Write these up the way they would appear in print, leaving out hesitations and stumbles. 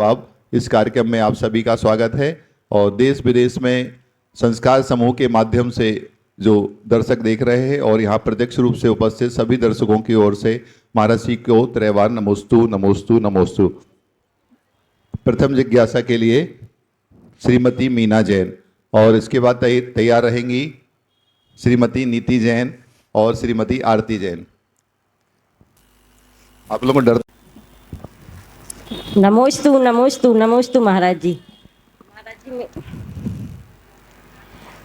जवाब। इस कार्यक्रम में आप सभी का स्वागत है और देश विदेश में संस्कार समूह के माध्यम से जो दर्शक देख रहे हैं और यहाँ प्रत्यक्ष रूप से उपस्थित सभी दर्शकों की ओर से महाराज जी को त्रैवार नमोस्तु नमोस्तु नमोस्तु। प्रथम जिज्ञासा के लिए श्रीमती मीना जैन और इसके बाद तैयार रहेंगी श्रीमती नीति जैन और श्रीमती आरती जैन। आप लोगों को डर। नमोस्तु नमोस्तु नमोस्तु महाराज जी।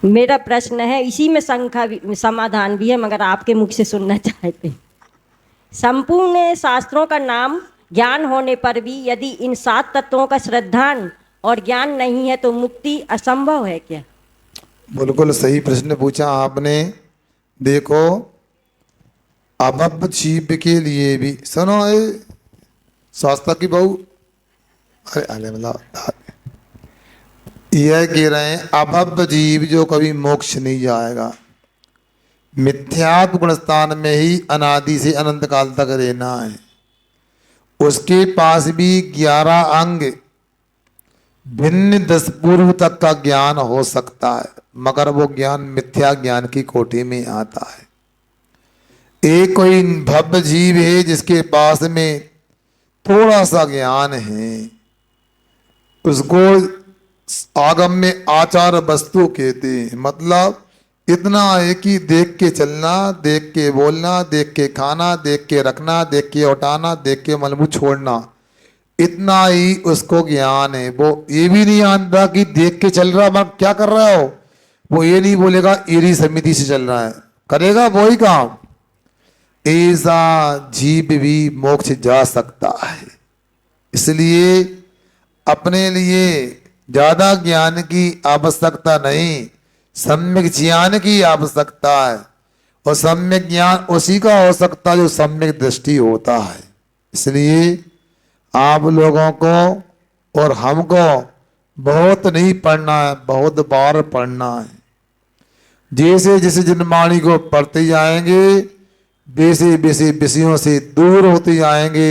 मेरा प्रश्न है, इसी में शंका समाधान भी है, मगर आपके मुख से सुनना चाहते हैं। संपूर्ण शास्त्रों का नाम ज्ञान होने पर भी यदि इन 7 तत्वों का श्रद्धान और ज्ञान नहीं है तो मुक्ति असंभव है क्या? बिल्कुल सही प्रश्न पूछा आपने। देखो, अभव जीव के लिए भी सुनो, शास्त्र की बहू, अरे मतलब यह कह रहे हैं अभव जीव जो कभी मोक्ष नहीं जाएगा, मिथ्यात्व गुणस्थान में ही अनादि से अनंत काल तक रहना है। उसके पास भी 11 अंग भिन्न 10 पूर्व तक का ज्ञान हो सकता है, मगर वो ज्ञान मिथ्या ज्ञान की कोटि में आता है। एक कोई भव्य जीव है जिसके पास में थोड़ा सा ज्ञान है, उसको आगम में आचार वस्तु कहते हैं। मतलब इतना है कि देख के चलना, देख के बोलना, देख के खाना, देख के रखना, देख के उठाना, देख के मलबू छोड़ना, इतना ही उसको ज्ञान है। वो ये भी नहीं जानता कि देख के चल रहा मतलब क्या कर रहा हो। वो ये नहीं बोलेगा एरी समिति से चल रहा है, करेगा वही काम। ऐसा जीव भी मोक्ष जा सकता है। इसलिए अपने लिए ज्यादा ज्ञान की आवश्यकता नहीं, सम्यक ज्ञान की आवश्यकता है। और सम्यक ज्ञान उसी का हो सकता है जो सम्यक दृष्टि होता है। इसलिए आप लोगों को और हमको बहुत नहीं पढ़ना है, बहुत बार पढ़ना है। जैसे जैसे जन्माणी को पढ़ते जाएंगे वैसे वैसे विषयों से दूर होते जाएंगे,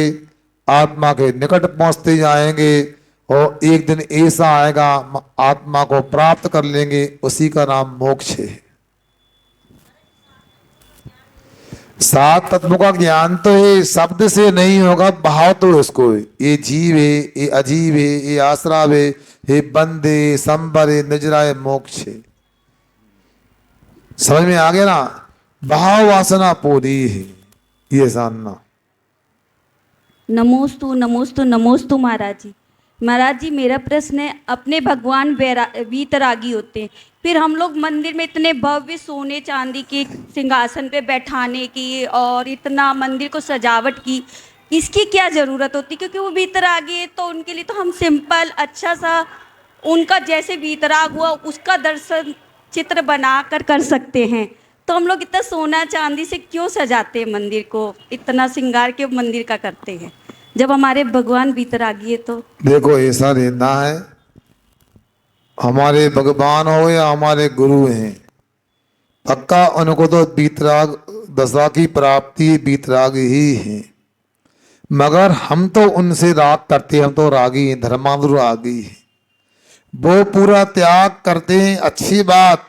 आत्मा के निकट पहुंचते जाएंगे और एक दिन ऐसा आएगा आत्मा को प्राप्त कर लेंगे, उसी का नाम मोक्ष है। 7 तत्वों का ज्ञान तो है, शब्द से नहीं होगा, भाव तो उसको है। ये जीव है, ये अजीव है, ये आश्रव है, ये बंदे संबर है, निजरा है, मोक्ष है। समझ में आ गया ना? भाव वासना पूरी है, ये जानना। नमोस्तु नमोस्तु नमोस्तु महाराज जी। महाराज जी, मेरा प्रश्न है, अपने भगवान वीतरागी होते हैं, फिर हम लोग मंदिर में इतने भव्य सोने चांदी के सिंहासन पे बैठाने की और इतना मंदिर को सजावट की, इसकी क्या ज़रूरत होती? क्योंकि वो वीतरागी है तो उनके लिए तो हम सिंपल अच्छा सा उनका जैसे वीतराग हुआ उसका दर्शन चित्र बना कर सकते हैं। तो हम लोग इतना सोना चांदी से क्यों सजाते हैं मंदिर को, इतना श्रृंगार के मंदिर का करते हैं जब हमारे भगवान वीतरागी है? तो देखो, ऐसा रहना है, हमारे भगवान हो या हमारे गुरु हैं, पक्का उनको तो वीतराग दशा की प्राप्ति वीतराग ही है। मगर हम तो उनसे राग करते हैं, हम तो रागी हैं, धर्मानुरागी हैं। वो पूरा त्याग करते हैं, अच्छी बात,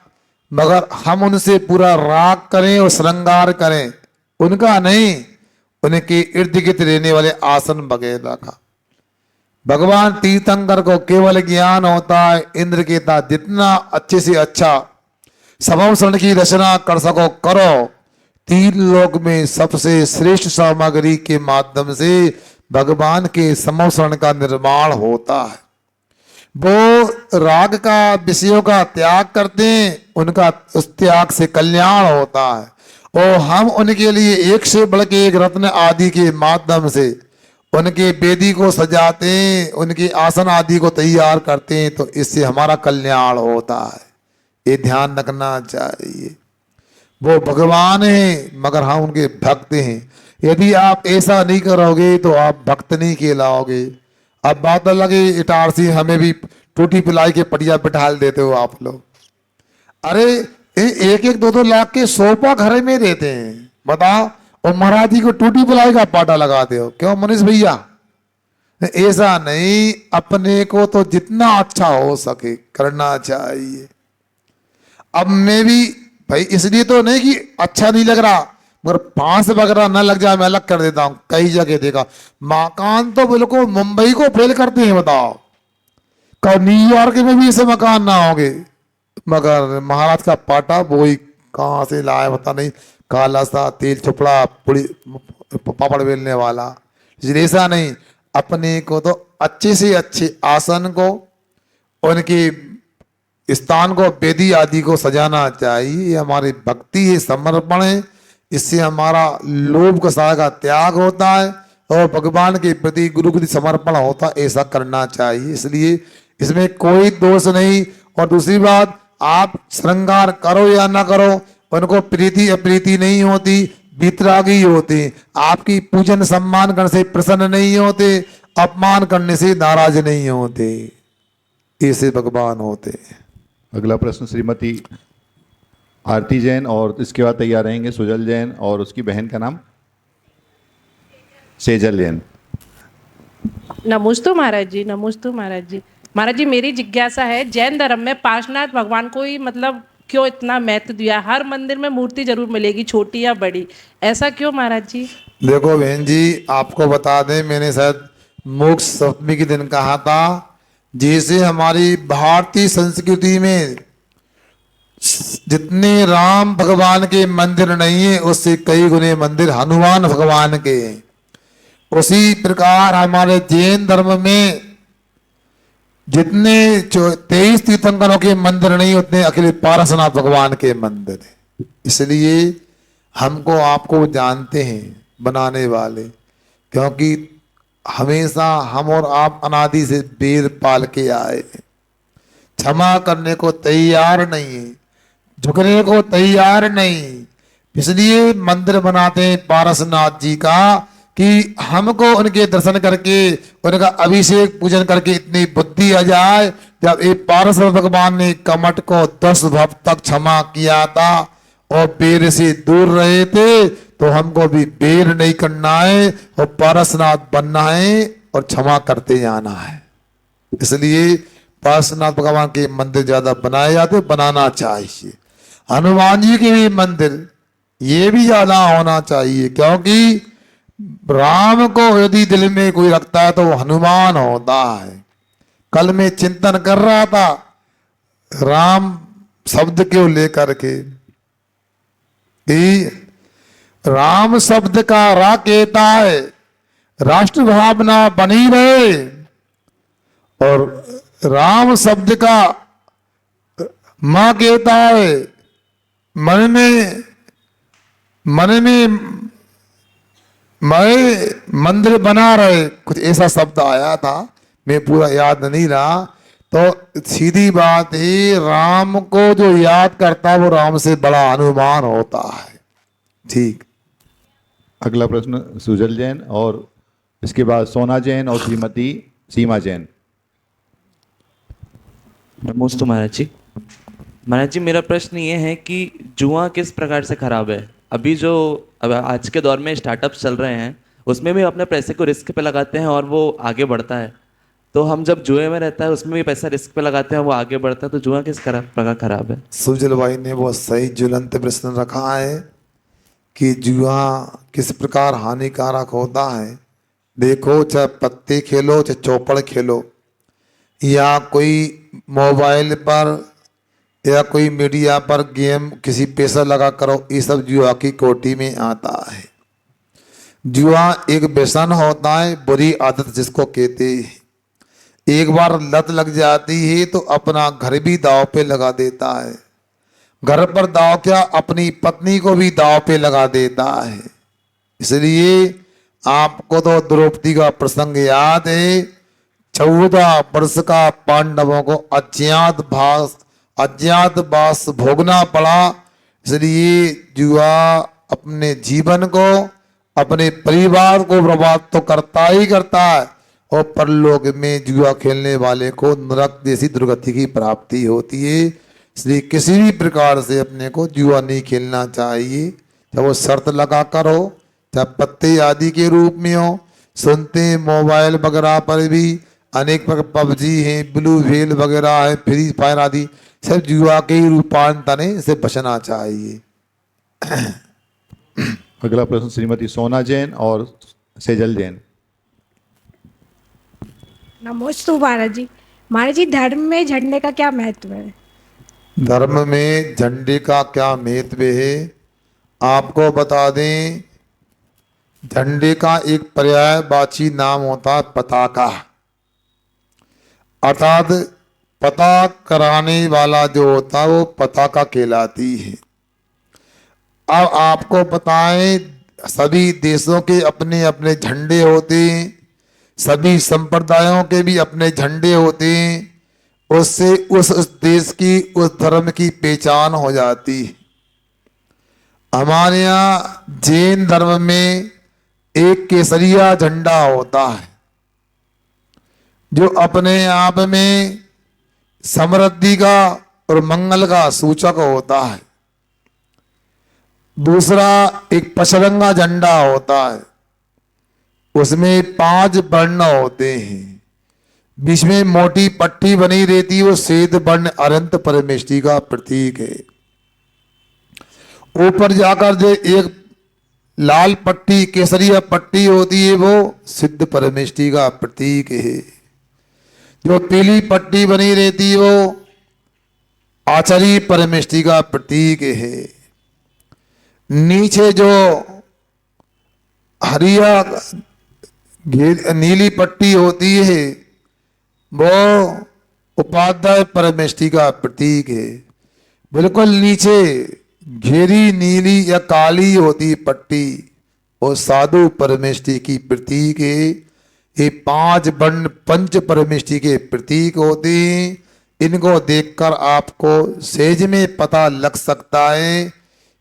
मगर हम उनसे पूरा राग करें और श्रृंगार करें, उनका नहीं, उनके इर्द गिर्द रहने वाले आसन वगैरह का। भगवान तीर्थंकर को केवल ज्ञान होता है, इंद्र के था जितना अच्छे से अच्छा समवसरण की रचना कर सको करो। 3 लोक में सबसे श्रेष्ठ सामग्री के माध्यम से भगवान के समवसरण का निर्माण होता है। वो राग का विषयों का त्याग करते हैं, उनका उस त्याग से कल्याण होता है। और हम उनके लिए एक से बढ़ के एक रत्न आदि के माध्यम से उनके वेदी को सजाते हैं, उनके आसन आदि को तैयार करते हैं, तो इससे हमारा कल्याण होता है। ये ध्यान रखना चाहिए। वो भगवान हैं मगर हम उनके भक्त हैं। यदि आप ऐसा नहीं करोगे तो आप भक्त नहीं कहलाओगे। अब बात लगे इटारसी हमें भी टूटी पिलाई के पटिया बिठा देते हो आप लोग। अरे 1-1, 2-2 लाख के सोफा घर में रहते हैं, बताओ, और महाराज जी को टूटी पिलाई का पाटा लगाते हो। क्यों मनीष भैया? ऐसा नहीं, अपने को तो जितना अच्छा हो सके करना चाहिए। अब मैं भी भाई इसलिए तो नहीं कि अच्छा नहीं लग रहा, मगर फांस वगैरह ना लग जाए मैं अलग कर देता हूं। कई जगह देखा मकान तो बिल्कुल मुंबई को फेल करते हैं, बताओ कब न्यूयॉर्क में भी ऐसे मकान ना होंगे, मगर महाराज का पाटा वही कहाँ से लाए पता नहीं, काला सा तेल चुपड़ा पुड़ी पापड़ बेलने वाला। इसलिए ऐसा नहीं, अपने को तो अच्छे से अच्छे आसन को, उनके स्थान को, वेदी आदि को सजाना चाहिए। ये हमारी भक्ति है, समर्पण है। इससे हमारा लोभ कसाय का त्याग होता है और भगवान के प्रति गुरु के प्रति समर्पण होता है। ऐसा करना चाहिए, इसलिए इसमें कोई दोष नहीं। और दूसरी बात, आप श्रृंगार करो या ना करो, उनको प्रीति अप्रीति नहीं होती, वितरागी होते। आपकी पूजन सम्मान करने से प्रसन्न नहीं होते, अपमान करने से नाराज नहीं होते, ऐसे भगवान होते। अगला प्रश्न श्रीमती आरती जैन, और इसके बाद तैयार रहेंगे सुजल जैन और उसकी बहन का नाम सेजल जैन। नमोस्तु महाराज जी, नमोस्तु महाराज जी। महाराज जी, मेरी जिज्ञासा है, जैन धर्म में पार्श्वनाथ भगवान को ही मतलब क्यों इतना महत्व दिया? हर मंदिर में मूर्ति जरूर मिलेगी, छोटी या बड़ी, ऐसा क्यों महाराज जी? देखो बहन जी, आपको बता दें, मैंने शायद मोक्ष सप्तमी के दिन कहा था, जैसे हमारी भारतीय संस्कृति में जितने राम भगवान के मंदिर नहीं है, उससे कई गुने मंदिर हनुमान भगवान के हैं। उसी प्रकार हमारे जैन धर्म में जितने 23 तीर्थंकरों के मंदिर नहीं, उतने अकेले पारसनाथ भगवान के मंदिर है। इसलिए हमको आपको जानते हैं बनाने वाले, क्योंकि हमेशा हम और आप अनादि से वेद पाल के आए, क्षमा करने को तैयार नहीं है, झुकने को तैयार नहीं। इसलिए मंदिर बनाते हैं पारसनाथ जी का कि हमको उनके दर्शन करके, उनका अभिषेक पूजन करके इतनी बुद्धि आ जाए। जब एक पारसनाथ भगवान ने कमट को 10 भव तक क्षमा किया था और बेर से दूर रहे थे, तो हमको भी बेर नहीं करना है और पारसनाथ बनना है और क्षमा करते जाना है। इसलिए पारसनाथ भगवान के मंदिर ज्यादा बनाए जाते, बनाना चाहिए। हनुमान जी के भी मंदिर ये भी ज्यादा होना चाहिए, क्योंकि राम को यदि दिल में कोई रखता है तो वो हनुमान होता है। कल मैं चिंतन कर रहा था राम शब्द को लेकर के, राम शब्द का रा कहता है राष्ट्र भावना बनी रहे, और राम शब्द का मां कहता है मन में मैं मंदिर बना रहे, कुछ ऐसा शब्द आया था, मैं पूरा याद नहीं रहा। तो सीधी बात है, राम को जो याद करता है वो राम से बड़ा हनुमान होता है। ठीक। अगला प्रश्न सुजल जैन और इसके बाद सोना जैन और श्रीमती सीमा जैन। नमोस्तु महाराज जी। महाराज जी, मेरा प्रश्न ये है कि जुआ किस प्रकार से खराब है? अभी जो अब आज के दौर में स्टार्टअप्स चल रहे हैं, उसमें भी अपने पैसे को रिस्क पे लगाते हैं और वो आगे बढ़ता है। तो हम जब जुए में रहता है उसमें भी पैसा रिस्क पे लगाते हैं, वो आगे बढ़ता है, तो जुआ किस प्रकार खराब है? सुजल भाई ने बहुत सही ज्वलंत प्रश्न रखा है कि जुआ किस प्रकार हानिकारक होता है। देखो, चाहे पत्ते खेलो, चाहे चौपड़ खेलो, या कोई मोबाइल पर या कोई मीडिया पर गेम किसी पैसा लगा करो, ये सब जुआ की कोटि में आता है। जुआ एक व्यसन होता है, बुरी आदत जिसको कहते हैं। एक बार लत लग जाती है तो अपना घर भी दांव पे लगा देता है। घर पर दांव क्या, अपनी पत्नी को भी दांव पे लगा देता है। इसलिए आपको तो द्रौपदी का प्रसंग याद है, 14 वर्ष का पांडवों को अज्ञातवास भोगना पड़ा। इसलिए जुआ अपने जीवन को, अपने परिवार को बर्बाद तो करता ही करता है, और परलोक में जुआ खेलने वाले को नरक जैसी दुर्गति की प्राप्ति होती है। इसलिए किसी भी प्रकार से अपने को जुआ नहीं खेलना चाहिए, चाहे वो शर्त लगा कर हो, चाहे पत्ते आदि के रूप में हो, सुनते हैं मोबाइल वगैरह पर भी अनेक प्रकार पबजी है, ब्लू व्हेल वगैरह है, फ्री फायर आदि सब जुआ के ही रूपांतर है, इसे बचना चाहिए। अगला प्रश्न श्रीमती सोना जैन और सेजल जैन। नमोस्तु महाराज जी। महाराज जी, धर्म में झंडे का क्या महत्व है? धर्म में झंडे का क्या महत्व है आपको बता दें। झंडे का एक पर्यायवाची नाम होता है पताका, अर्थात पता कराने वाला जो होता है वो पताका कहलाती है। अब आपको बताएं, सभी देशों के अपने अपने झंडे होते हैं, सभी संप्रदायों के भी अपने झंडे होते हैं। उससे उस देश की, उस धर्म की पहचान हो जाती है। हमारे यहाँ जैन धर्म में एक केसरिया झंडा होता है जो अपने आप में समृद्धि का और मंगल का सूचक होता है। दूसरा एक पचरंगा झंडा होता है, उसमें 5 वर्ण होते हैं, बीच में मोटी पट्टी बनी रहती है, वो श्वेत वर्ण अनंत परमेष्टि का प्रतीक है। ऊपर जाकर जो एक लाल पट्टी केसरिया पट्टी होती है वो सिद्ध परमेष्टि का प्रतीक है। जो पीली पट्टी बनी रहती है वो आचार्य परमेष्टि का प्रतीक है। नीचे जो हरिया नीली पट्टी होती है वो उपाध्याय परमेष्टि का प्रतीक है। बिल्कुल नीचे घेरी नीली या काली होती पट्टी वो साधु परमेष्टि की प्रतीक है। ये 5 वर्ण पंच परमेष्टि के प्रतीक होते हैं। इनको देखकर आपको सहज में पता लग सकता है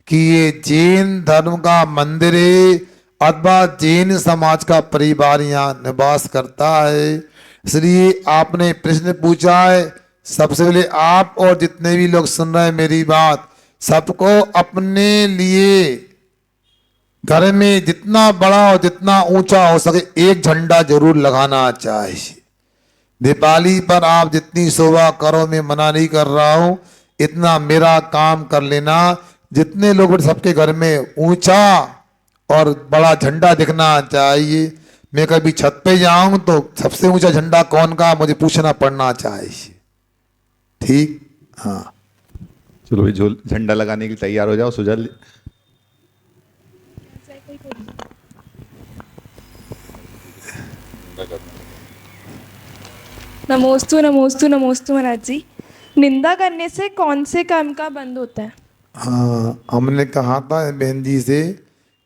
कि ये जैन धर्म का मंदिर है अथवा जैन समाज का परिवार यहाँ निवास करता है। इसलिए आपने प्रश्न पूछा है। सबसे पहले आप और जितने भी लोग सुन रहे हैं मेरी बात, सबको अपने लिए घर में जितना बड़ा और जितना ऊंचा हो सके एक झंडा जरूर लगाना चाहिए। दीपावली पर आप जितनी शोभा करो, मैं मना नहीं कर रहा हूं, इतना मेरा काम कर लेना। जितने लोग सबके घर में ऊंचा और बड़ा झंडा दिखना चाहिए। मैं कभी छत पे जाऊं तो सबसे ऊंचा झंडा कौन का मुझे पूछना पड़ना चाहिए। ठीक, हाँ। चलो भाई, जो झंडा लगाने के लिए तैयार हो जाओ। सुजल। नमोस्तु नमोस्तु नमोस्तु महाराज जी। निंदा करने से कौन से कर्म का बंद होता है? हाँ, हमने कहा था बहन जी से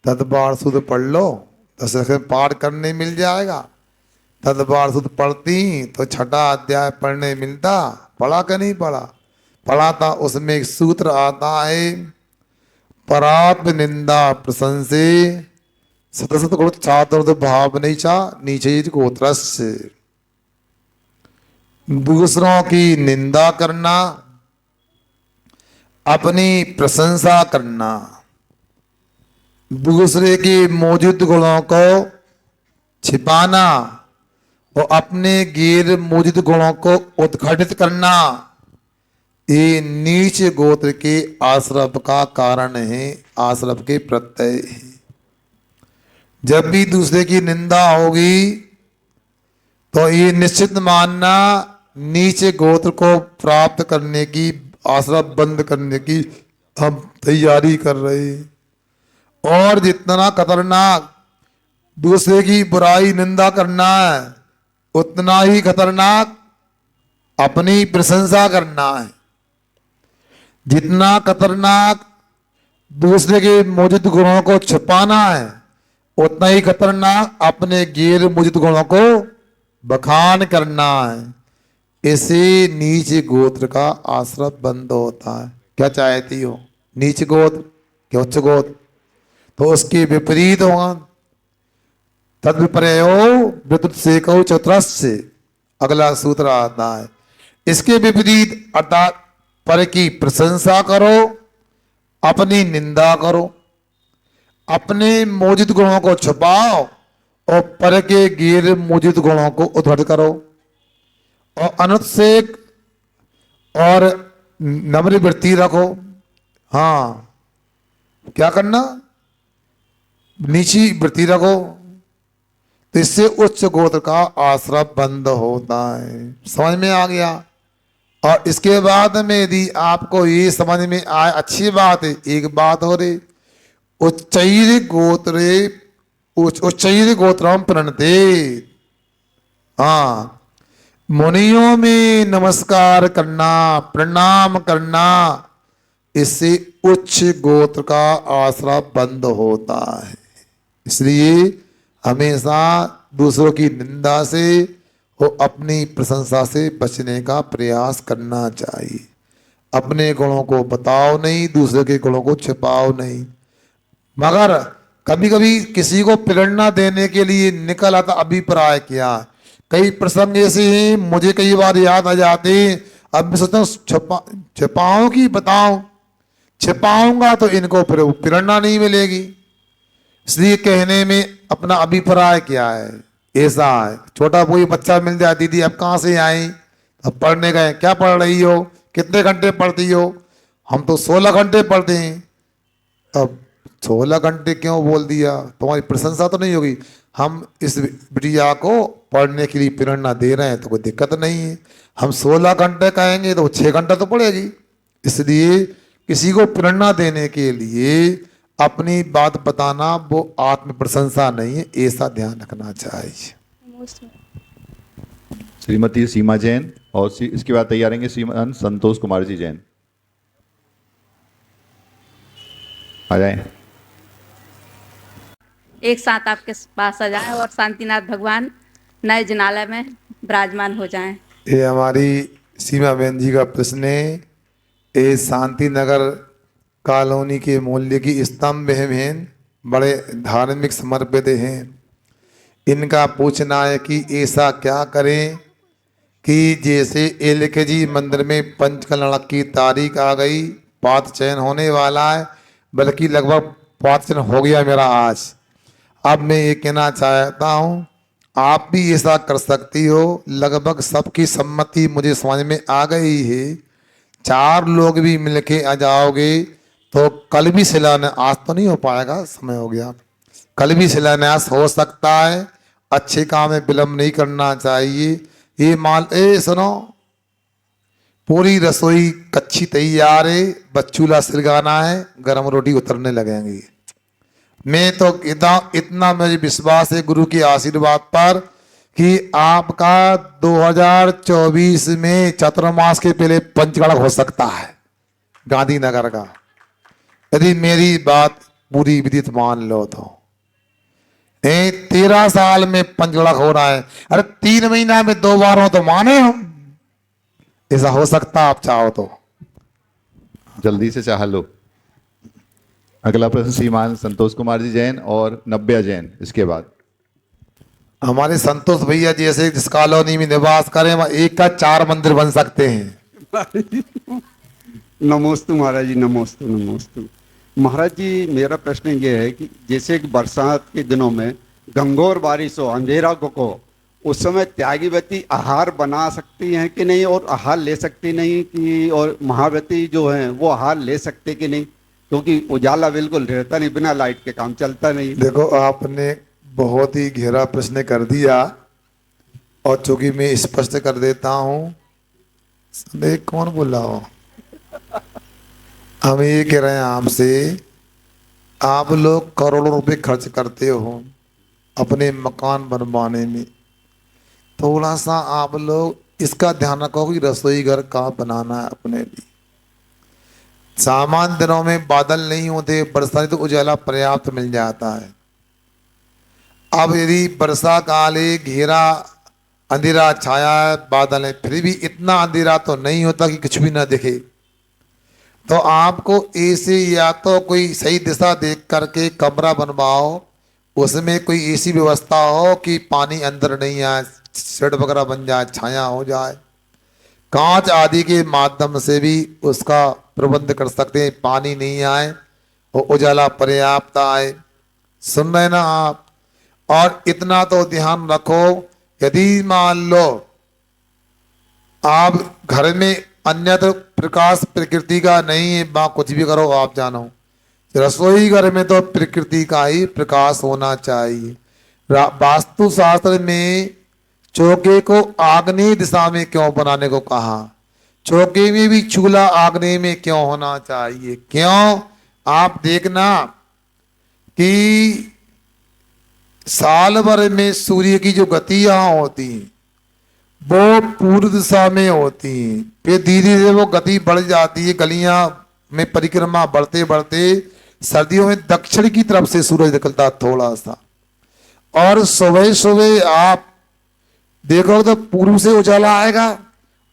तत्पाठ शुद्ध पढ़ लो, 10 अक्षर पाठ करने मिल जाएगा। तत्पाठ शुद्ध पढ़ती तो 6ठा अध्याय पढ़ने मिलता। पढ़ा कि नहीं पढ़ा? पढ़ा था। उसमें एक सूत्र आता है, परात निंदा प्रशंसे सतसत गुण छात्र भाव नहीं चा नीचे गोत्रस्य। दूसरों की निंदा करना, अपनी प्रशंसा करना, दूसरे के मौजूद गुणों को छिपाना और अपने गैर मौजूद गुणों को उद्घाटित करना, ये नीच गोत्र के आश्रव का कारण है, आश्रव के प्रत्यय है। जब भी दूसरे की निंदा होगी तो ये निश्चित मानना नीचे गोत्र को प्राप्त करने की, आश्रव बंद करने की हम तैयारी कर रहे हैं। और जितना खतरनाक दूसरे की बुराई निंदा करना है, उतना ही खतरनाक अपनी प्रशंसा करना है। जितना खतरनाक दूसरे के मौजूद गुणों को छुपाना है, उतना ही खतरनाक अपने गैर मौजूद गुणों को बखान करना है। इसे नीच गोत्र का आश्रय बंद होता है। क्या चाहती हो, नीच गोत्र क्या उच्च गोत्र? तो उसके विपरीत होगा। तद विपर्यो विद्युत से कहो चतुरस्य, अगला सूत्र आता है। इसके विपरीत अर्थात पर की प्रशंसा करो, अपनी निंदा करो, अपने मौजूद गुणों को छुपाओ और पर के गिर मौजूद गुणों को उद्धृत करो और अनुत्सेक और नम्र वृत्ति रखो। हाँ, क्या करना? नीची वृत्ति रखो, तो इससे उच्च गोत्र का आश्रय बंद होता है। समझ में आ गया? और इसके बाद में यदि आपको ये समझ में आए, अच्छी बात है। एक बात हो रही, उच्चैर गोत्रम प्रणते। हाँ, मुनियों में नमस्कार करना, प्रणाम करना, इससे उच्च गोत्र का आश्रय बंद होता है। इसलिए हमेशा दूसरों की निंदा से और अपनी प्रशंसा से बचने का प्रयास करना चाहिए। अपने गुणों को बताओ नहीं, दूसरे के गुणों को छिपाओ नहीं। मगर कभी कभी किसी को प्रेरणा देने के लिए निकल आता अभिप्राय क्या। कई प्रसंग ऐसे हैं मुझे कई बार याद आ जाते। अब मैं सोचता हूँ छिपाऊं कि बताऊं। छिपाऊंगा तो इनको फिर प्रेरणा नहीं मिलेगी। इसलिए कहने में अपना अभिप्राय क्या है, ऐसा है। छोटा कोई बच्चा मिल जाए, दीदी अब कहाँ से आई? अब पढ़ने गए। क्या पढ़ रही हो? कितने घंटे पढ़ती हो? हम तो 16 घंटे पढ़ते हैं। अब 16 घंटे क्यों बोल दिया? तुम्हारी प्रशंसा तो नहीं होगी। हम इस बिटिया को पढ़ने के लिए प्रेरणा दे रहे हैं तो कोई दिक्कत नहीं है। हम 16 घंटे कहेंगे तो 6 घंटा तो पढ़ेगी। इसलिए किसी को प्रेरणा देने के लिए अपनी बात बताना वो आत्म प्रशंसा नहीं है, ऐसा ध्यान रखना चाहिए। श्रीमती सीमा जैन और इसके बाद तैयारेंगे श्रीमान संतोष कुमार जी जैन। आ जाए। एक साथ आपके पास आ जाएं और शांतिनाथ भगवान नए जनालय में विराजमान हो जाएं। ये हमारी सीमा बहन जी का प्रश्न है। ये शांति नगर कॉलोनी के मूल्य की स्तंभ है बहन, बड़े धार्मिक समर्पित हैं। इनका पूछना है कि ऐसा क्या करें कि जैसे एलकेजी मंदिर में पंचकल्याण की तारीख आ गई, पात चयन होने वाला है, बल्कि लगभग पात चयन हो गया मेरा आज। अब मैं ये कहना चाहता हूँ आप भी ऐसा कर सकती हो। लगभग सबकी सम्मति मुझे समझ में आ गई है। 4 लोग भी मिलके आ जाओगे तो कल भी शिलान्यास, आज तो नहीं हो पाएगा, समय हो गया, कल भी शिलान्यास हो सकता है। अच्छे काम में विलम्ब नहीं करना चाहिए। ये मान सुनो, पूरी रसोई कच्ची तैयार है, बस चूल्हा सिरगाना है, गरम रोटी उतरने लगेंगी। मैं तो इतना मुझे विश्वास है गुरु के आशीर्वाद पर कि आपका 2024 में चातुर्मास के पहले पंचगढ़ हो सकता है गांधीनगर का, यदि मेरी बात पूरी विदित मान लो तो। 13 साल में पंचगढ़ हो रहा है। अरे 3 महीना में 2 बार हो तो माने हम। ऐसा हो सकता आप चाहो तो। जल्दी से चाह लो। अगला प्रश्न श्रीमान संतोष कुमार जी जैन और नव्या जैन इसके बाद। हमारे संतोष भैया जैसे जिस कॉलोनी में निवास करें वहां एक का 4 मंदिर बन सकते हैं। नमोस्तु महाराज जी, नमोस्तु नमोस्तु। महाराज जी मेरा प्रश्न ये है कि जैसे कि बरसात के दिनों में घंघोर बारिश हो, अंधेरा को, उस समय त्यागीवती आहार बना सकती हैं कि नहीं, और आहार ले सकती नहीं कि, और महाव्रती जो हैं वो आहार ले सकते कि नहीं, क्योंकि उजाला बिल्कुल रहता नहीं, बिना लाइट के काम चलता नहीं। देखो आपने बहुत ही गहरा प्रश्न कर दिया और चूंकि मैं स्पष्ट कर देता हूँ। कौन बोल रहा हो? हम ये कह रहे हैं आपसे, आप लोग करोड़ों रुपए खर्च करते हो अपने मकान बनवाने में, थोड़ा सा आप लोग इसका ध्यान रखो कि रसोई घर कहाँ बनाना है अपने लिए। सामान्य दिनों में बादल नहीं होते, बरसात तो उजाला पर्याप्त मिल जाता है। अब यदि वर्षा काले घेरा अंधेरा छाया है, बादल है, फिर भी इतना अंधेरा तो नहीं होता कि कुछ भी ना दिखे, तो आपको ऐसे या तो कोई सही दिशा देख करके कमरा बनवाओ, उसमें कोई ऐसी व्यवस्था हो कि पानी अंदर नहीं आए, शेड वगैरह बन जाए, छाया हो जाए। कांच आदि के माध्यम से भी उसका प्रबंध कर सकते हैं, पानी नहीं आए और उजाला पर्याप्त आए। सुन रहे ना आप? और इतना तो ध्यान रखो, यदि मान लो आप घर में अन्यत्र प्रकाश प्रकृति का नहीं है, मां कुछ भी करो आप जानो, रसोई घर में तो प्रकृति का ही प्रकाश होना चाहिए। वास्तु शास्त्र में चौके को आग्नेय दिशा में क्यों बनाने को कहा? चौके में भी चूल्हा आग्नेय में क्यों होना चाहिए? क्यों? आप देखना कि साल भर में सूर्य की जो गति यहाँ होती है वो पूर्व दिशा में होती है, फिर धीरे धीरे वो गति बढ़ जाती है, गलियां में परिक्रमा बढ़ते बढ़ते सर्दियों में दक्षिण की तरफ से सूरज निकलता थोड़ा सा, और सुबह सुबह आप देखो तो पूर्व से उजाला आएगा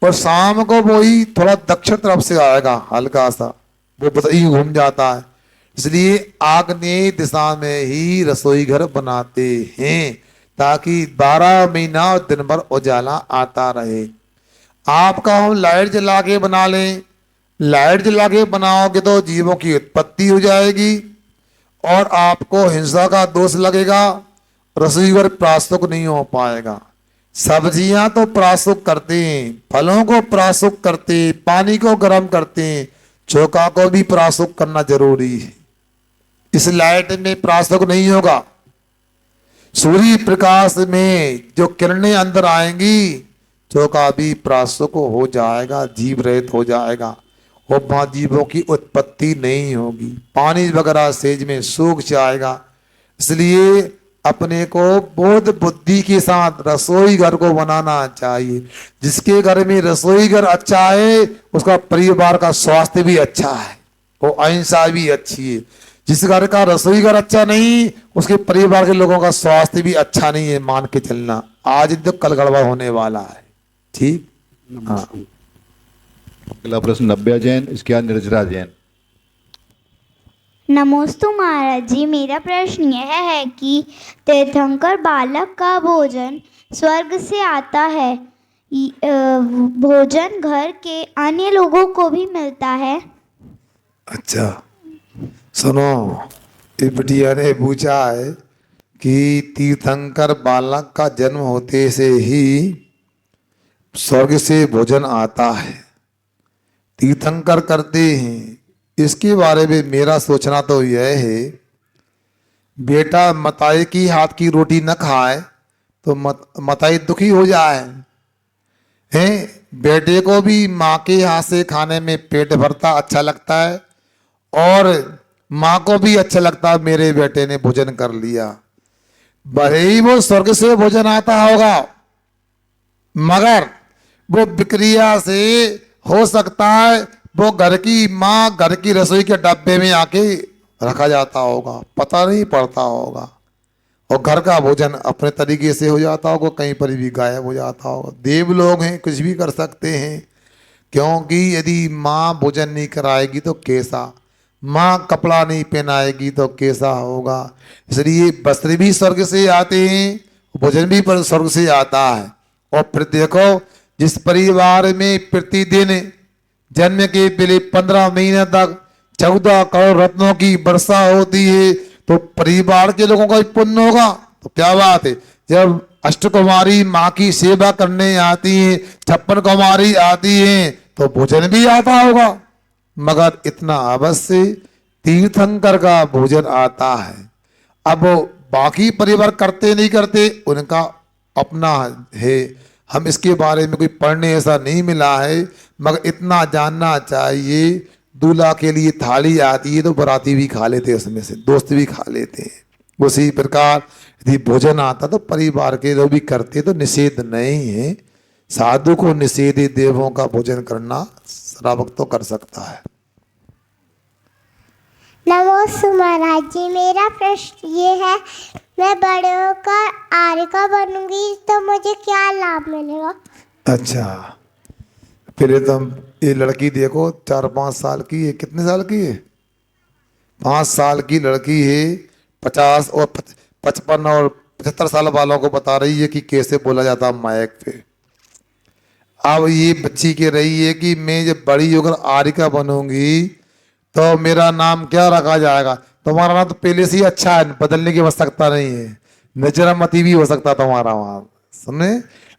और शाम को वही थोड़ा दक्षिण तरफ से आएगा, हल्का सा वो पता ही घूम जाता है। इसलिए आग्नेय दिशा में ही रसोई घर बनाते हैं ताकि 12 महीना और दिन भर उजाला आता रहे। आपका हम लाइट जला के बना लें, लाइट जला के बनाओगे तो जीवों की उत्पत्ति हो जाएगी और आपको हिंसा का दोष लगेगा, रसोई घर प्रासुक नहीं हो पाएगा। सब्जियां तो प्रासुक करते हैं, फलों को प्रासुक करते हैं, पानी को गर्म करते हैं, चौका को भी प्रासुक करना जरूरी है। इस लाइट में प्रासुक नहीं होगा। सूर्य प्रकाश में जो किरणें अंदर आएंगी चौका भी प्रासुक हो जाएगा, जीव रहित हो जाएगा और वहां जीवों की उत्पत्ति नहीं होगी, पानी वगैरह सेज में सूख जाएगा। इसलिए अपने को बोध बुद्धि के साथ रसोई घर को बनाना चाहिए। जिसके घर में रसोई घर अच्छा है उसका परिवार का स्वास्थ्य भी अच्छा है, वो अहिंसा भी अच्छी है। जिस घर का रसोई घर अच्छा नहीं उसके परिवार के लोगों का स्वास्थ्य भी अच्छा नहीं है, मान के चलना। आज तो कल गड़बड़ होने वाला है। ठीक, हाँ। अगला प्रश्न नव्या जैन, इसके बाद निर्जरा जैन। नमोस्तु महाराज जी, मेरा प्रश्न यह है कि तीर्थंकर बालक का भोजन स्वर्ग से आता है, भोजन घर के अन्य लोगों को भी मिलता है? अच्छा सुनो, इस बिटिया ने पूछा है कि तीर्थंकर बालक का जन्म होते से ही स्वर्ग से भोजन आता है, तीर्थंकर करते हैं। इसके बारे में मेरा सोचना तो यह है, बेटा मताई की हाथ की रोटी न खाए तो मताई दुखी हो जाए हैं। बेटे को भी माँ के हाथ से खाने में पेट भरता अच्छा लगता है और माँ को भी अच्छा लगता है मेरे बेटे ने भोजन कर लिया। भले ही वो स्वर्ग से भोजन आता होगा मगर वो विक्रिया से हो सकता है वो घर की माँ घर की रसोई के डब्बे में आके रखा जाता होगा, पता नहीं पड़ता होगा, और घर का भोजन अपने तरीके से हो जाता होगा, कहीं पर भी गायब हो जाता होगा। देव लोग हैं, कुछ भी कर सकते हैं, क्योंकि यदि माँ भोजन नहीं कराएगी तो कैसा, माँ कपड़ा नहीं पहनाएगी तो कैसा होगा। इसलिए वस्त्र भी स्वर्ग से आते हैं, भोजन भी पर स्वर्ग से आता है। और फिर देखो जिस परिवार में प्रतिदिन जन्म के पहले 15 महीने तक 14 करोड़ रत्नों की वर्षा होती है तो परिवार के लोगों का पुण्य होगा। तो क्या बात है, जब अष्टकुमारी माँ की सेवा करने आती हैं, 56 कुमारी आती हैं तो भोजन भी आता होगा, मगर इतना अवश्य तीर्थंकर का भोजन आता है। अब बाकी परिवार करते नहीं करते उनका अपना है, हम इसके बारे में कोई पढ़ने ऐसा नहीं मिला है, मगर इतना जानना चाहिए दूल्हा के लिए थाली आती है तो बराती भी खा लेते हैं, उसमें से दोस्त भी खा लेते हैं। उसी प्रकार यदि भोजन आता तो परिवार के लोग भी करते तो निषेध नहीं है। साधु को निषेध देवों का भोजन करना श्रावक तो कर सकता है। नमोस्तु महाराज जी, मेरा प्रश्न ये है, मैं बड़े होकर आर्यका बनूंगी तो मुझे क्या लाभ मिलेगा? अच्छा, पहले तो ये लड़की देखो 4-5 साल की है, कितने साल की है? 5 साल की लड़की है, 50 और 55 और 75 साल वालों को बता रही है कि कैसे बोला जाता है माइक पे। अब ये बच्ची कह रही है कि मैं जब बड़ी होकर आर्यका बनूंगी तो मेरा नाम क्या रखा जाएगा? तुम्हारा नाम तो पहले से ही अच्छा है, बदलने की आवश्यकता नहीं है। निचरामती भी हो सकता तुम्हारा वहां, सुने।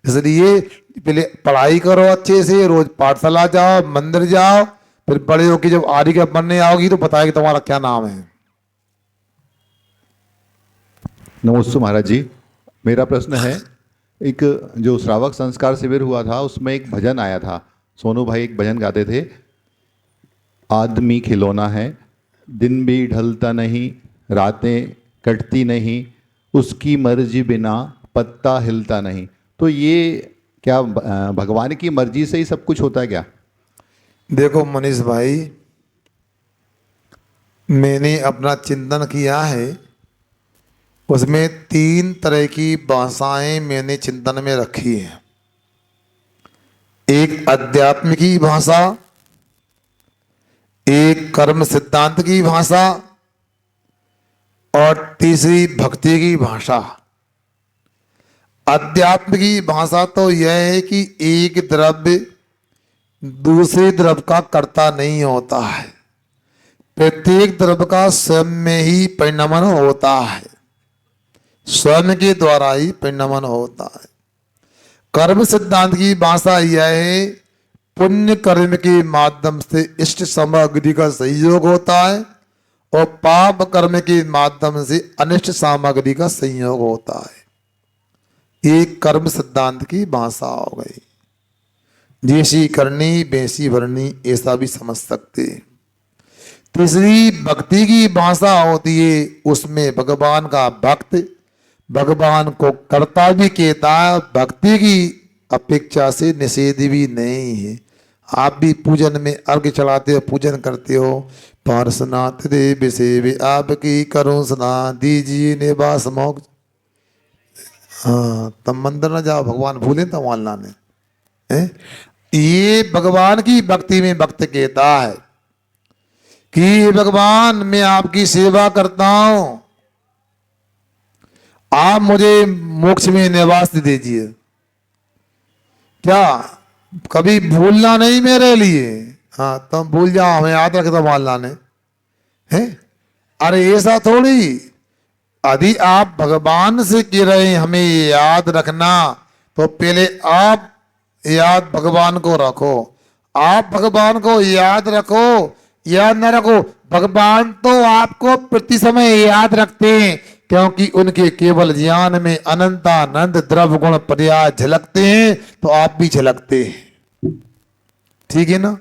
इसलिए पहले पढ़ाई करो अच्छे से, रोज पाठशाला जाओ, मंदिर जाओ, फिर बड़े होके जब आर्य का बनने आओगी तो बताएगी तुम्हारा क्या नाम है। नमस्ते महाराज जी, मेरा प्रश्न है, एक जो श्रावक संस्कार शिविर हुआ था उसमें एक भजन आया था, सोनू भाई एक भजन गाते थे, आदमी खिलौना है, दिन भी ढलता नहीं, रातें कटती नहीं, उसकी मर्जी बिना पत्ता हिलता नहीं। तो ये क्या भगवान की मर्जी से ही सब कुछ होता है क्या? देखो मनीष भाई, मैंने अपना चिंतन किया है, उसमें 3 तरह की भाषाएं मैंने चिंतन में रखी हैं। एक अध्यात्म की भाषा, एक कर्म सिद्धांत की भाषा और तीसरी भक्ति की भाषा। अध्यात्म की भाषा तो यह है कि एक द्रव्य दूसरे द्रव्य का कर्ता नहीं होता है, प्रत्येक द्रव्य का स्वयं में ही परिणमन होता है, स्वयं के द्वारा ही परिणमन होता है। कर्म सिद्धांत की भाषा यह है, पुण्य कर्म के माध्यम से इष्ट सामग्री का संयोग होता है और पाप कर्म के माध्यम से अनिष्ट सामग्री का संयोग होता है। एक कर्म सिद्धांत की भाषा हो गई। जैसी करनी वैसी भरनी, ऐसा भी समझ सकते। तीसरी भक्ति की भाषा होती है, उसमें भगवान का भक्त भगवान को कर्ता भी कहता है, भक्ति की अपेक्षा से निषेध भी नहीं है। आप भी पूजन में अर्घ्य चढ़ाते हो, पूजन करते हो, पार्श्वनाथ देव सेवे आपकी करूं सना, दीजिए निवास मोक्ष। हाँ, तब मंदिर न जाओ, भगवान भूले तो मान लाने। ये भगवान की भक्ति में भक्त कहता है कि भगवान मैं आपकी सेवा करता हूं, आप मुझे मोक्ष में निवास दीजिए। क्या कभी भूलना नहीं मेरे लिए? हाँ, तुम भूल जाओ, हमें याद रखे तो मान लाने हैं। अरे ऐसा थोड़ी, यदि आप भगवान से कह रहे हैं हमें याद रखना, तो पहले आप याद भगवान को रखो। आप भगवान को याद रखो, याद न रखो, भगवान तो आपको प्रति समय याद रखते हैं, क्योंकि उनके केवल ज्ञान में अनंतानंद द्रव्य गुण पर्याय झलकते हैं, तो आप भी झलकते हैं। ठीक है ना?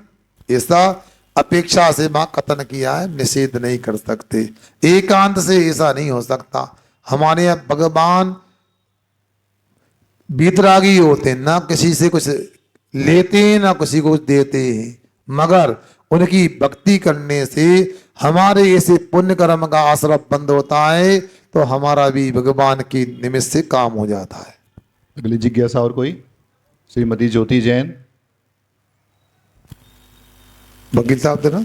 ऐसा अपेक्षा से मां कथन किया है, निषेध नहीं कर सकते। एकांत से ऐसा नहीं हो सकता। हमारे यहाँ भगवान बीतरागी होते हैं, ना किसी से कुछ लेते हैं ना किसी को देते हैं, मगर उनकी भक्ति करने से हमारे ऐसे पुण्य कर्म का आश्रय बंद होता है, तो हमारा भी भगवान की निमित्त से काम हो जाता है। अगली जिज्ञासा और कोई? श्रीमती ज्योति जैन। वकील साहब देना।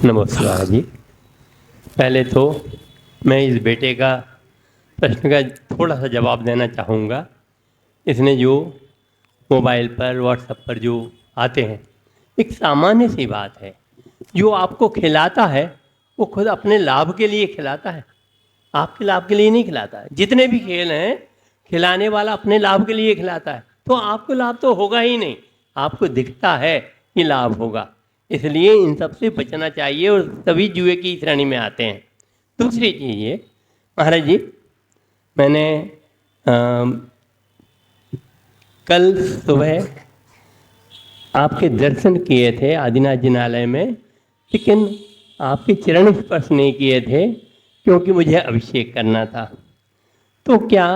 नमस्कार जी। पहले तो मैं इस बेटे का प्रश्न का थोड़ा सा जवाब देना चाहूँगा। इसने जो मोबाइल पर व्हाट्सएप पर जो आते हैं, एक सामान्य सी बात है, जो आपको खिलाता है वो खुद अपने लाभ के लिए खिलाता है, आपके लाभ के लिए नहीं खिलाता है। जितने भी खेल हैं, खिलाने वाला अपने लाभ के लिए खिलाता है, तो आपको लाभ तो होगा ही नहीं, आपको दिखता है कि लाभ होगा। इसलिए इन सब से बचना चाहिए और तभी जुए की श्रेणी में आते हैं। दूसरी चीज़ ये महाराज जी, मैंने कल सुबह आपके दर्शन किए थे आदिनाथ जिनालय में, लेकिन आपके चरण स्पर्श नहीं किए थे क्योंकि मुझे अभिषेक करना था। तो क्या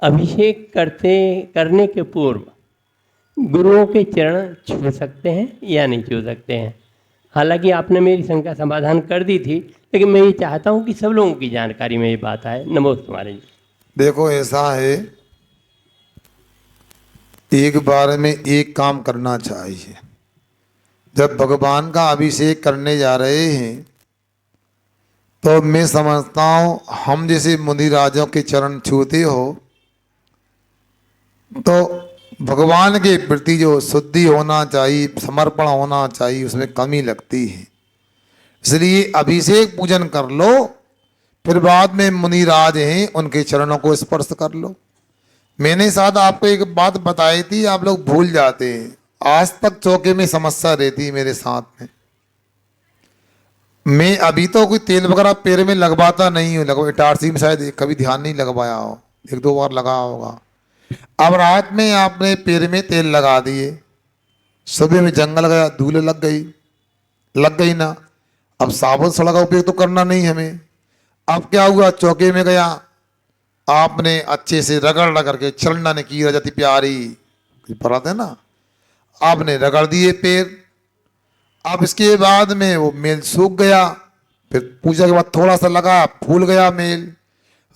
अभिषेक करने के पूर्व गुरुओं के चरण छू सकते हैं या नहीं छू सकते हैं? हालांकि आपने मेरी शंका समाधान कर दी थी, लेकिन मैं ये चाहता हूँ कि सब लोगों की जानकारी में ये बात आए। नमस्ते महाराज जी। देखो ऐसा है, एक बार में एक काम करना चाहिए। जब भगवान का अभिषेक करने जा रहे हैं, तो मैं समझता हूँ हम जैसे मुनि राजों के चरण छूते हो, तो भगवान के प्रति जो शुद्धि होना चाहिए, समर्पण होना चाहिए, उसमें कमी लगती है। इसलिए अभिषेक पूजन कर लो, फिर बाद में मुनिराज हैं, उनके चरणों को स्पर्श कर लो। मैंने शायद आपको एक बात बताई थी, आप लोग भूल जाते हैं। आज तक चौके में समस्या रहती है मेरे साथ में। मैं अभी तो कोई तेल वगैरह पैर में लगवाता नहीं हूँ, लगवा इटारसी में शायद कभी ध्यान नहीं लगवाया हो, 1-2 बार लगा होगा। अब रात में आपने पैर में तेल लगा दिए, सुबह में जंगल गया, धूल लग गई ना। अब साबुन सोडा का उपयोग तो करना नहीं हमें। अब क्या हुआ, चौके में गया, आपने अच्छे से रगड़ के चलना ने की रजती प्यारी पढ़ा थे ना, आपने रगड़ दिए पैर। अब इसके बाद में वो मेल सूख गया, फिर पूजा के बाद थोड़ा सा लगा, फूल गया मेल।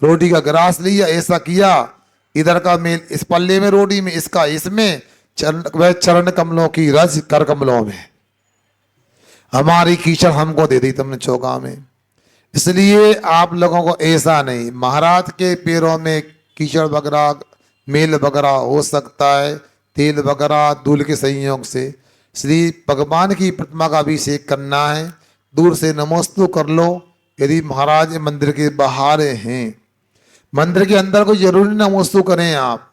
रोटी का गिलास लिया, ऐसा किया, इधर का मेल इस पल्ले में रोटी में, इसका इसमें, चरण कमलों की रज कर कमलों में। हमारी कीचड़ हमको दे दी तुमने चौका में। इसलिए आप लोगों को ऐसा नहीं, महाराज के पैरों में कीचड़ वगैरह मेल वगैरह हो सकता है, तेल वगैरह धूल के संयोग से। श्री भगवान की प्रतिमा का अभिषेक करना है, दूर से नमोस्तु कर लो। यदि महाराज मंदिर के बाहर हैं, मंदिर के अंदर कोई जरूरी नमोस्तु करें, आप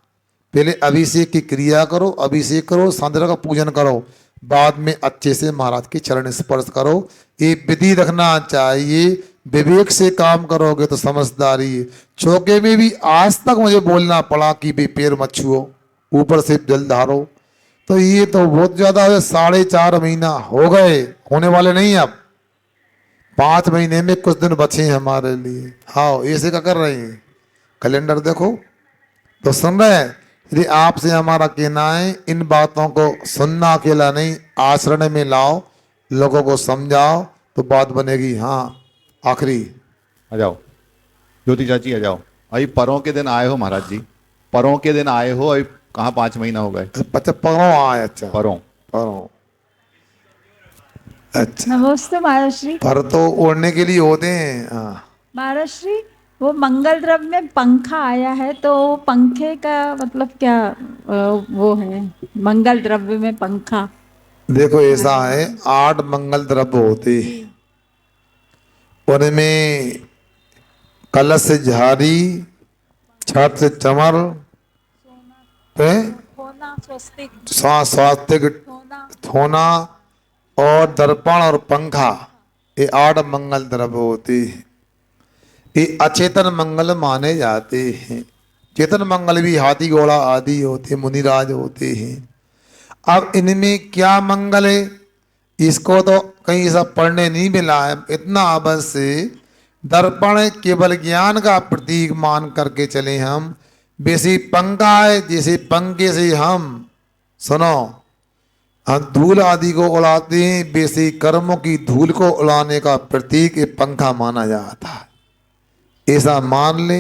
पहले अभिषेक की क्रिया करो, अभिषेक करो, सांद्र का पूजन करो, बाद में अच्छे से महाराज के चरण स्पर्श करो। ये विधि रखना चाहिए, विवेक से काम करोगे तो समझदारी। चौके में भी आज तक मुझे बोलना पड़ा कि भी पैर मत छुओ, ऊपर से जल धारो। तो ये तो बहुत ज्यादा है, 4.5 महीना हो गए, होने वाले नहीं। अब 5 महीने में कुछ दिन बचे हैं हमारे लिए। हाँ, ऐसे क्या कर रहे हैं, कैलेंडर देखो तो सुन रहे हैं। यदि आपसे हमारा कहना है, इन बातों को सुनना अकेला नहीं, आचरण में लाओ, लोगों को समझाओ तो बात बनेगी। हाँ, आखिरी आ जाओ ज्योति चाची, आ जाओ। अभी परों के दिन आए हो महाराज जी, परों के दिन आए हो, अभी कहाँ 5 महीना हो गए। अच्छा, परों आए। अच्छा, परों अच्छा। नमस्ते महाराज श्री। पर तो ओढ़ने के लिए होते हैं। हाँ महाराज श्री, वो मंगल द्रव्य में पंखा आया है, तो पंखे का मतलब क्या वो है, मंगल द्रव्य में पंखा? देखो ऐसा है, 8 मंगल द्रव्य होते हैं, उनमें कलश से झारी, छत से चमर, स्वास्तिक थोना और दर्पण और पंखा, ये 8 मंगल द्रव्य होते हैं। ये अचेतन मंगल माने जाते हैं। चेतन मंगल भी हाथी घोड़ा आदि होते, मुनिराज होते हैं। अब इनमें क्या मंगल है, इसको तो कहीं ऐसा पढ़ने नहीं मिला है। इतना अवश्य दर्पण केवल ज्ञान का प्रतीक मान करके चले हम। वैसे पंखा है, जैसे पंखे से हम सुनो हम धूल आदि को उड़ाते हैं, वैसे कर्मों की धूल को उड़ाने का प्रतीक ये पंखा माना जाता है। ऐसा मान ले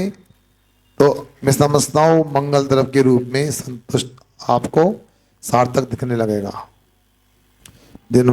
तो मैं समझता हूँ मंगल द्रव्य के रूप में संतुष्ट आपको सार्थक दिखने लगेगा। दिन